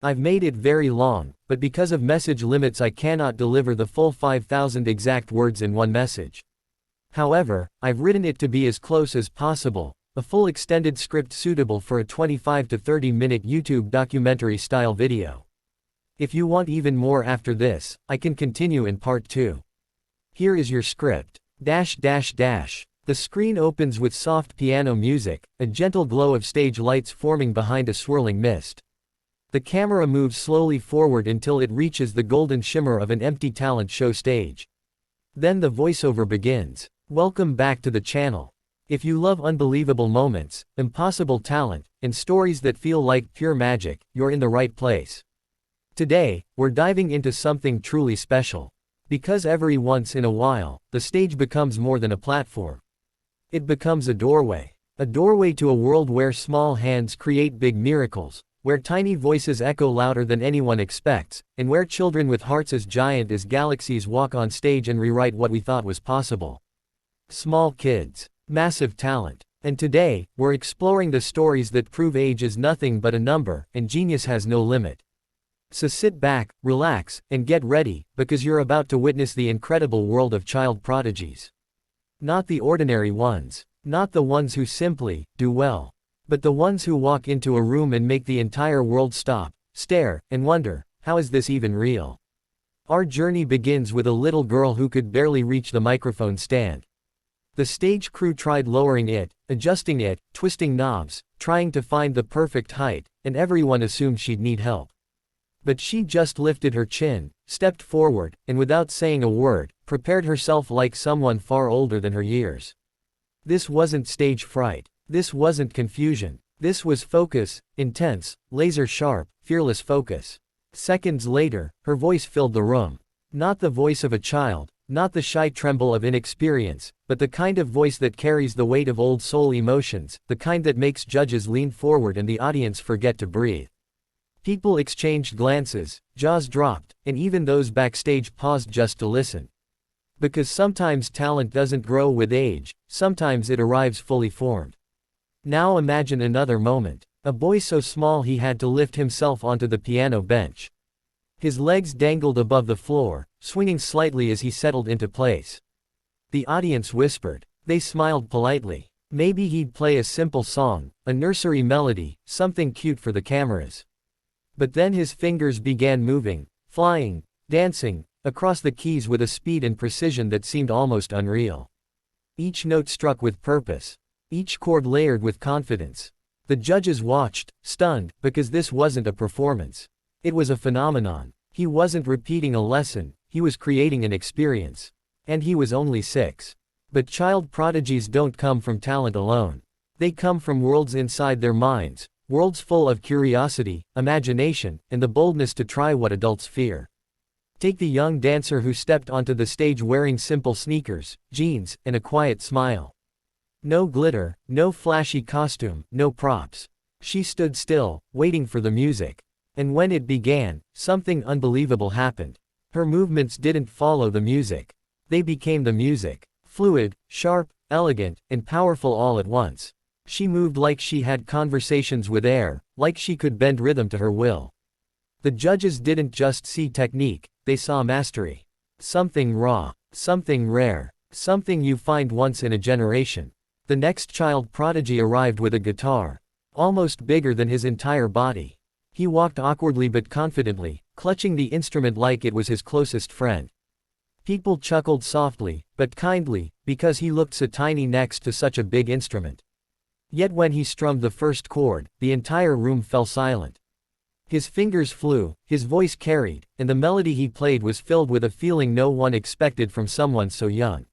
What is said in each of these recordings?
I've made it very long, but because of message limits I cannot deliver the full 5,000 exact words in one message. However, I've written it to be as close as possible, a full extended script suitable for a 25 to 30 minute YouTube documentary style video. If you want even more after this, I can continue in part 2. Here is your script. The screen opens with soft piano music, a gentle glow of stage lights forming behind a swirling mist. The camera moves slowly forward until it reaches the golden shimmer of an empty talent show stage. Then the voiceover begins. Welcome back to the channel. If you love unbelievable moments, impossible talent, and stories that feel like pure magic, you're in the right place. Today, we're diving into something truly special. Because every once in a while, the stage becomes more than a platform. It becomes a doorway. A doorway to a world where small hands create big miracles, where tiny voices echo louder than anyone expects, and where children with hearts as giant as galaxies walk on stage and rewrite what we thought was possible. Small kids, massive talent. And today, we're exploring the stories that prove age is nothing but a number, and genius has no limit. So sit back, relax, and get ready, because you're about to witness the incredible world of child prodigies. Not the ordinary ones. Not the ones who simply do well. But the ones who walk into a room and make the entire world stop, stare, and wonder, how is this even real? Our journey begins with a little girl who could barely reach the microphone stand. The stage crew tried lowering it, adjusting it, twisting knobs, trying to find the perfect height, and everyone assumed she'd need help. But she just lifted her chin, stepped forward, and without saying a word, prepared herself like someone far older than her years. This wasn't stage fright. This wasn't confusion. This was focus, intense, laser-sharp, fearless focus. Seconds later, her voice filled the room. Not the voice of a child, not the shy tremble of inexperience, but the kind of voice that carries the weight of old soul emotions, the kind that makes judges lean forward and the audience forget to breathe. People exchanged glances, jaws dropped, and even those backstage paused just to listen. Because sometimes talent doesn't grow with age, sometimes it arrives fully formed. Now imagine another moment. A boy so small he had to lift himself onto the piano bench. His legs dangled above the floor, swinging slightly as he settled into place. The audience whispered. They smiled politely. Maybe he'd play a simple song, a nursery melody, something cute for the cameras. But then his fingers began moving, flying, dancing, across the keys with a speed and precision that seemed almost unreal. Each note struck with purpose. Each chord layered with confidence. The judges watched, stunned, because this wasn't a performance. It was a phenomenon. He wasn't repeating a lesson, he was creating an experience. And he was only 6. But child prodigies don't come from talent alone. They come from worlds inside their minds, worlds full of curiosity, imagination, and the boldness to try what adults fear. Take the young dancer who stepped onto the stage wearing simple sneakers, jeans, and a quiet smile. No glitter, no flashy costume, no props. She stood still, waiting for the music. And when it began, something unbelievable happened. Her movements didn't follow the music. They became the music. Fluid, sharp, elegant, and powerful all at once. She moved like she had conversations with air, like she could bend rhythm to her will. The judges didn't just see technique, they saw mastery. Something raw, something rare, something you find once in a generation. The next child prodigy arrived with a guitar. Almost bigger than his entire body. He walked awkwardly but confidently, clutching the instrument like it was his closest friend. People chuckled softly, but kindly, because he looked so tiny next to such a big instrument. Yet when he strummed the first chord, the entire room fell silent. His fingers flew, his voice carried, and the melody he played was filled with a feeling no one expected from someone so young.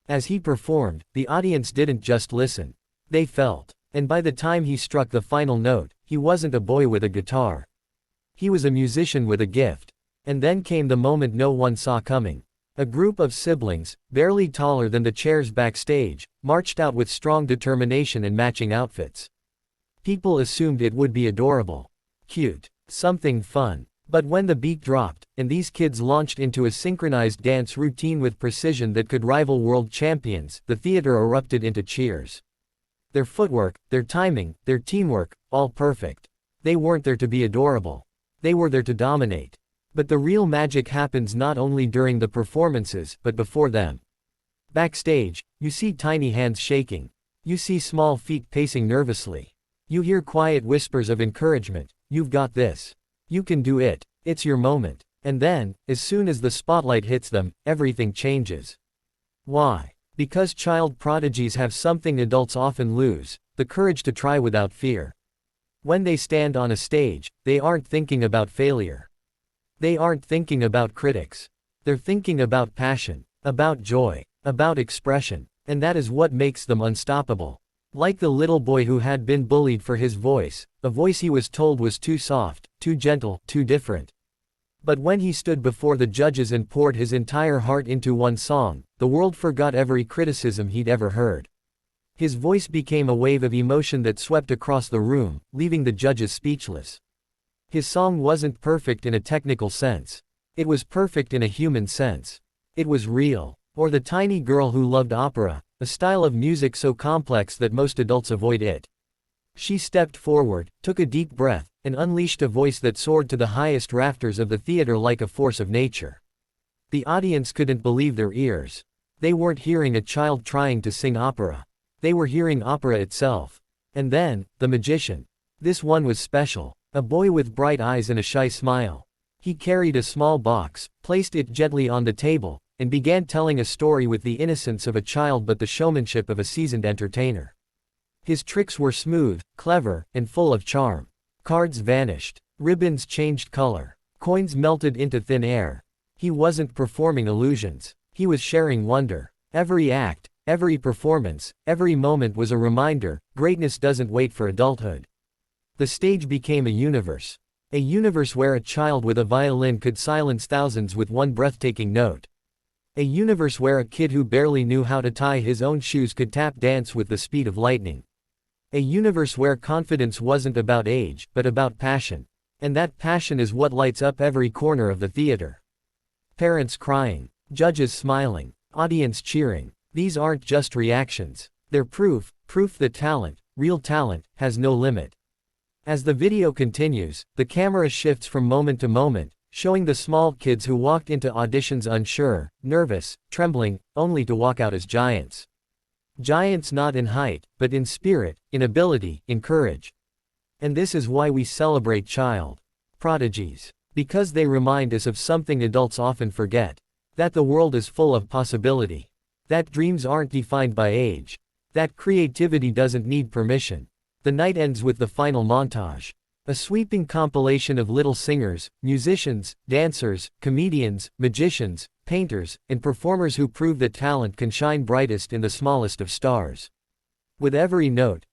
As he performed, the audience didn't just listen. They felt. And by the time he struck the final note, he wasn't a boy with a guitar. He was a musician with a gift. And then came the moment no one saw coming. A group of siblings, barely taller than the chairs backstage, marched out with strong determination and matching outfits. People assumed it would be adorable. Cute. Something fun. But when the beat dropped, and these kids launched into a synchronized dance routine with precision that could rival world champions, the theater erupted into cheers. Their footwork, their timing, their teamwork, all perfect. They weren't there to be adorable. They were there to dominate. But the real magic happens not only during the performances, but before them. Backstage, you see tiny hands shaking. You see small feet pacing nervously. You hear quiet whispers of encouragement. You've got this. You can do it. It's your moment. And then, as soon as the spotlight hits them, everything changes. Why? Because child prodigies have something adults often lose, the courage to try without fear. When they stand on a stage, they aren't thinking about failure. They aren't thinking about critics. They're thinking about passion, about joy, about expression, and that is what makes them unstoppable. Like the little boy who had been bullied for his voice, a voice he was told was too soft, too gentle, too different. But when he stood before the judges and poured his entire heart into one song, the world forgot every criticism he'd ever heard. His voice became a wave of emotion that swept across the room, leaving the judges speechless. His song wasn't perfect in a technical sense. It was perfect in a human sense. It was real. Or the tiny girl who loved opera, a style of music so complex that most adults avoid it. She stepped forward, took a deep breath, and unleashed a voice that soared to the highest rafters of the theater like a force of nature. The audience couldn't believe their ears. They weren't hearing a child trying to sing opera. They were hearing opera itself. And then, the magician. This one was special. A boy with bright eyes and a shy smile. He carried a small box, placed it gently on the table, and began telling a story with the innocence of a child but the showmanship of a seasoned entertainer. His tricks were smooth, clever, and full of charm. Cards vanished. Ribbons changed color. Coins melted into thin air. He wasn't performing illusions. He was sharing wonder. Every act, every performance, every moment was a reminder, greatness doesn't wait for adulthood. The stage became a universe. A universe where a child with a violin could silence thousands with one breathtaking note. A universe where a kid who barely knew how to tie his own shoes could tap dance with the speed of lightning. A universe where confidence wasn't about age, but about passion. And that passion is what lights up every corner of the theater. Parents crying, judges smiling, audience cheering. These aren't just reactions. They're proof that talent, real talent, has no limit. As the video continues, the camera shifts from moment to moment, showing the small kids who walked into auditions unsure, nervous, trembling, only to walk out as giants. Giants not in height, but in spirit, in ability, in courage. And this is why we celebrate child prodigies. Because they remind us of something adults often forget. That the world is full of possibility. That dreams aren't defined by age. That creativity doesn't need permission. The night ends with the final montage. A sweeping compilation of little singers, musicians, dancers, comedians, magicians, painters, and performers who prove that talent can shine brightest in the smallest of stars. With every note,